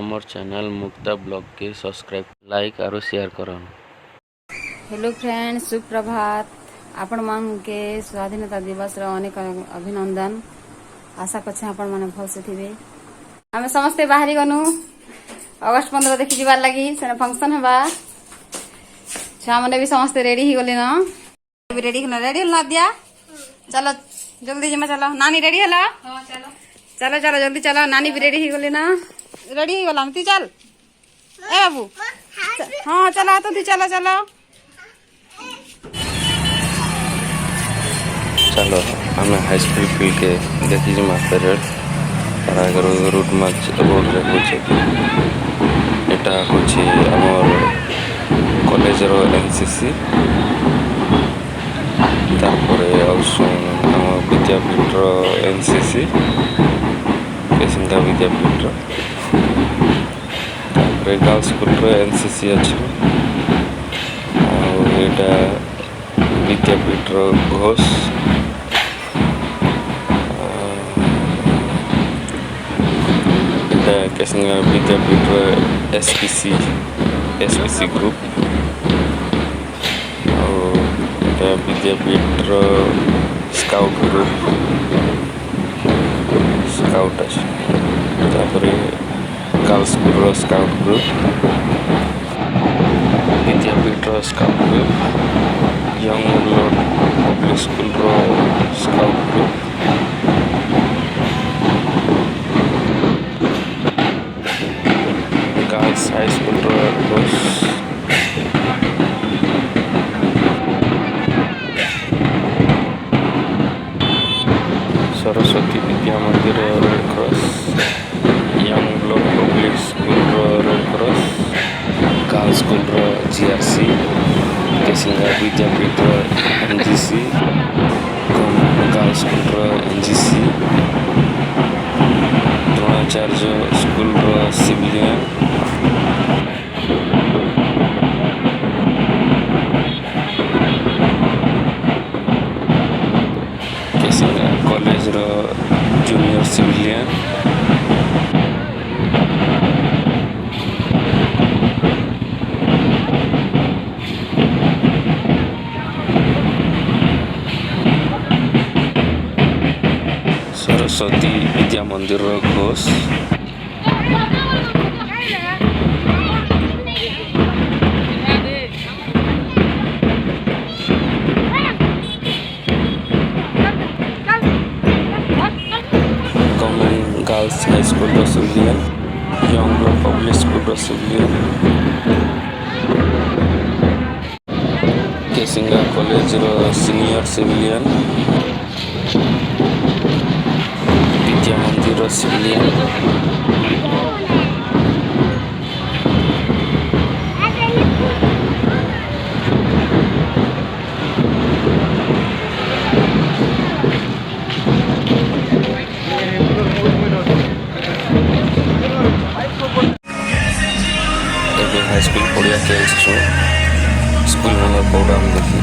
हमर चैनल मुक्ता ब्लॉग के subscribe like और शेयर करन। हेलो फ्रेंड्स, सुप्रभात। आपण मान के स्वाधीनता दिवस रो अनेक अभिनंदन। आशा करछे आपण माने भल से थिबे। हमें समस्त बाहरी गनु अगस्त 15 देखि जीवार लगी सेना फंक्शन हेबा। छा माने भी समस्त रेडी ही गले ना। भी रेडी होना, रेडी होला दिया। चलो जल्दी जमा चलो। नानी रेडी होला? हां चलो। चलो चलो जल्दी चलो। नानी भी रेडी ही गले ना। रेडी ही गला मती चल। ए बाबू। हां चलो तो दी चलो चलो। चलो आम हाई स्कूल फिल के देखी जमा पेरेड परागर रूट मार्च रोड रे होचे। एटा होचे हमर कॉलेज रो एनसीसी तारपरे हम विद्यापीठ रो एनसीसी केसिंगा विद्यापीठ रो तारपरे गर्ल्स स्कूल रो एनसीसी अछि। और एटा विद्यापीठ रो घोष केसिंगा विद्यापीठ रो एसपीसी ग्रुप और एटा विद्यापीठ रो स्काउट ग्रुप स्काउट अछि। तारपरे गर्ल्स स्कूल रो स्काउट ग्रुप विद्यापीठ रो scout group young lord public school रो scout group girls high school रो घोष Saraswati Vidya Mandir red cross young lord public school रो रेड क्रॉस गर्ल्स स्कूल रो जीआरसी केसिंगा विद्यापीठ रो एनजीसी गर्ल्स स्कूल रो एनजीसी द्रोणाचार्य स्कूल रो सिविलियन केसिंगा कॉलेज रो जूनियर सिविलियन सरस्वती विद्या मंदिर रो घोष गवर्नमेंट गर्ल्स हाई स्कूल रो civilian young lord public school रो सिविलियन केसिंगा कॉलेज रो सीनियर सिविलियन विद्या मंदिर रो सिविलियन हाई स्कूल पढ़िया के स्कूल मन प्रोग्राम देखी